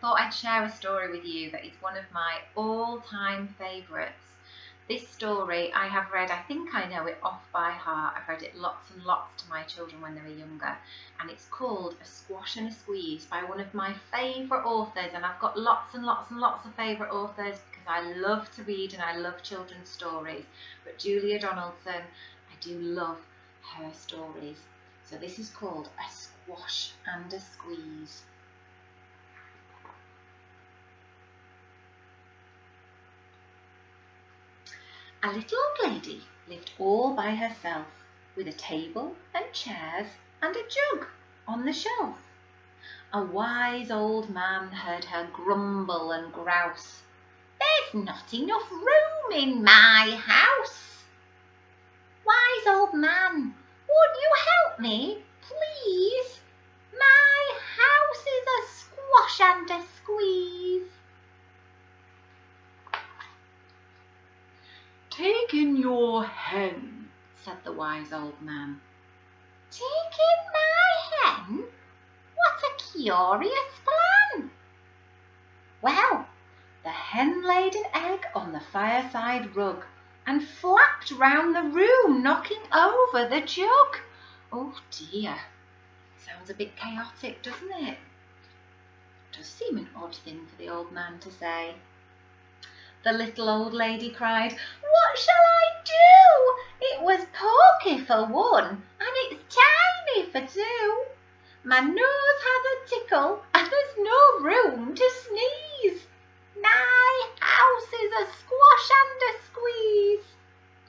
thought I'd share a story with you that is one of my all-time favourites. This story I have read, I think I know it off by heart. I've read it lots and lots to my children when they were younger, and it's called A Squash and a Squeeze by one of my favourite authors, and I've got lots and lots and lots of favourite authors because I love to read and I love children's stories, but Julia Donaldson, I do love her stories. So this is called A Squash and a Squeeze. A little old lady lived all by herself, with a table and chairs and a jug on the shelf. A wise old man heard her grumble and grouse. "There's not enough room in my house." "Wise old man, won't you help me, please? My house is a squash and a squeeze." "Take in your hen," said the wise old man. "Take in my hen? What a curious plan!" Well, the hen laid an egg on the fireside rug and flapped round the room, knocking over the jug. Oh dear, sounds a bit chaotic, doesn't it? Does seem an odd thing for the old man to say. The little old lady cried, "What shall I do? It was porky for one, and it's tiny for two. My nose has a tickle, and there's no room to sneeze. My house is a squash and a squeeze."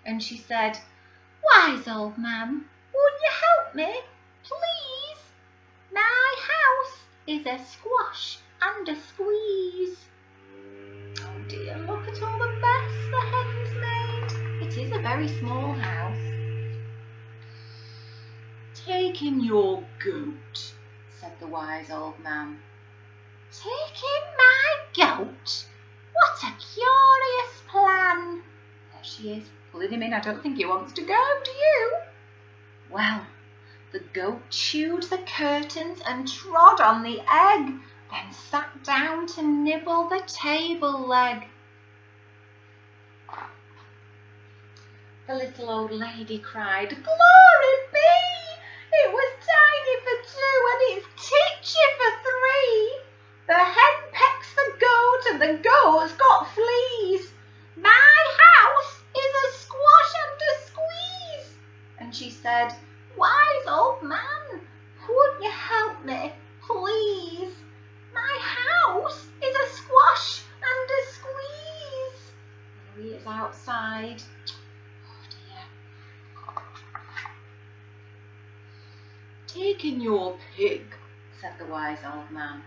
And she said, "Wise old man, won't you help me, please? My house is a squash and a squeeze." Oh dear, look at all the mess the hen's made. It is a very small house. "Take in your goat," said the wise old man. "Take in my goat? What a curious plan." There she is, pulling him in. I don't think he wants to go, do you? Well, the goat chewed the curtains and trod on the egg, then sat down to nibble the table leg. The little old lady cried, "Glory be! It was tiny for two and it's titchy for three. The hen pecks the goat and the goat's got fleas. My house is a squash and a squeeze." And she said, "Wise old man, won't you help me, please? My house is a squash and a squeeze." There he is outside. Oh dear. "Take in your pig," said the wise old man.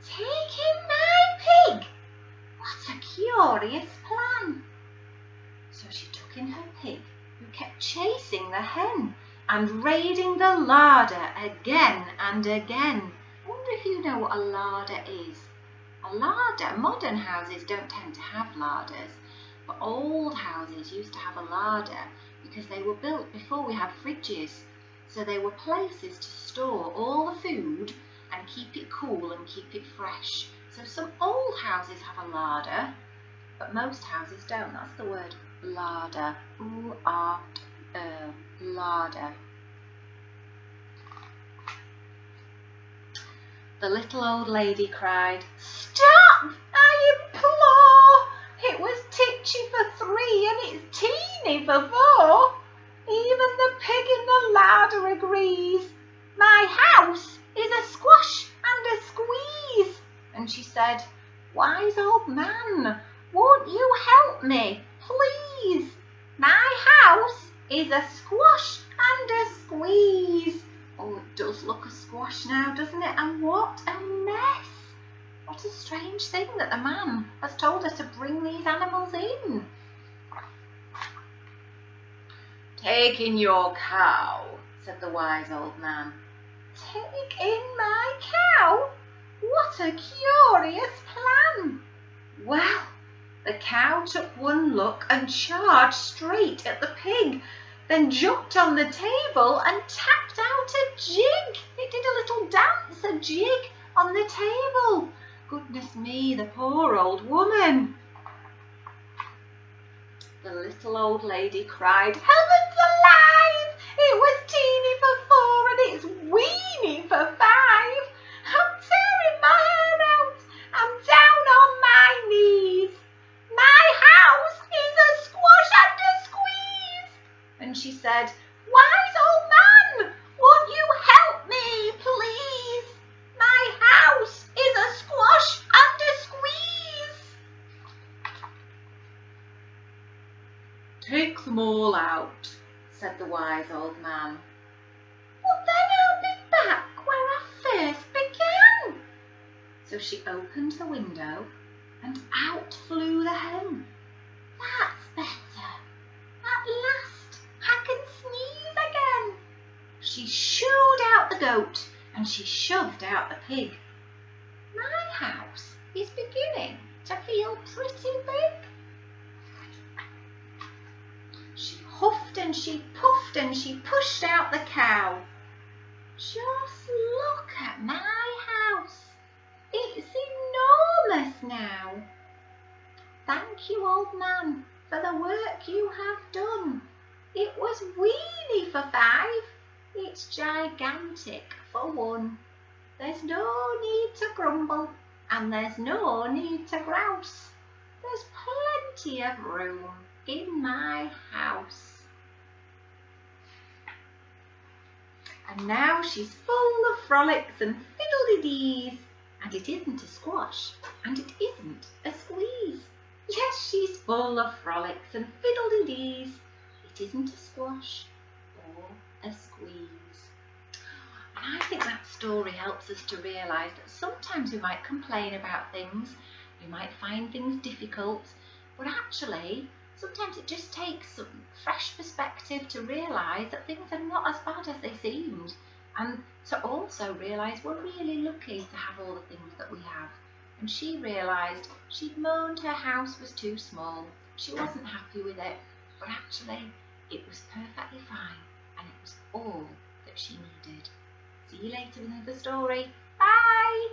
"Take in my pig? What a curious plan." So she took in her pig, who kept chasing the hen and raiding the larder again and again. I wonder if you know what a larder is. A larder, modern houses don't tend to have larders, but old houses used to have a larder because they were built before we had fridges. So they were places to store all the food and keep it cool and keep it fresh. So some old houses have a larder, but most houses don't. That's the word larder. Larder. The little old lady cried, "Stop, I implore! It was titchy for three and it's teeny for four. Even the pig in the larder agrees. My house is a squash and a squeeze." And she said, "Wise old man, won't you help me, please? My house is a squash and a squeeze." Oh, it does look a squash now, doesn't it? And what a mess. What a strange thing that the man has told her to bring these animals in. "Take in your cow," said the wise old man. "Take in my cow? What a curious plan." Well, the cow took one look and charged straight at the pig, then jumped on the table and tapped out a jig. It did a little dance, a jig on the table. Goodness me, the poor old woman. The little old lady cried, Heavens alive! It was teeny for 4 and it's weeny for 5. I'm tearing my hair out. I'm down on my knees. My house is a squash and a squeeze. And she said, Wise old man, won't you help me, please? My house is a squash and a squeeze. Take them all out, said the wise old man. But then I'll be back where I first began. So she opened the window and out flew the hen. That's better. At last I can sneeze again. She shooed out the goat and she shoved out the pig. My house is beginning to feel pretty big. She huffed and she puffed and she pushed out the cow. Just look at my house. It's enormous now. Thank you, old man, for the work you have done. It was weeny for 5. It's gigantic for 1. There's no need to grumble and there's no need to grouse. There's plenty of room in my house. And now she's full of frolics and fiddle-de-dees. And it isn't a squash, and it isn't a squeeze. Yes, she's full of frolics and fiddle-de-dees. It isn't a squash or a squeeze. And I think that story helps us to realise that sometimes we might complain about things, we might find things difficult, but actually sometimes it just takes some fresh perspective to realise that things are not as bad as they seemed, and to also realise we're really lucky to have all the things that we have. And she realised she'd moaned her house was too small. She wasn't happy with it, but actually it was perfectly fine and it was all that she needed. See you later with another story. Bye!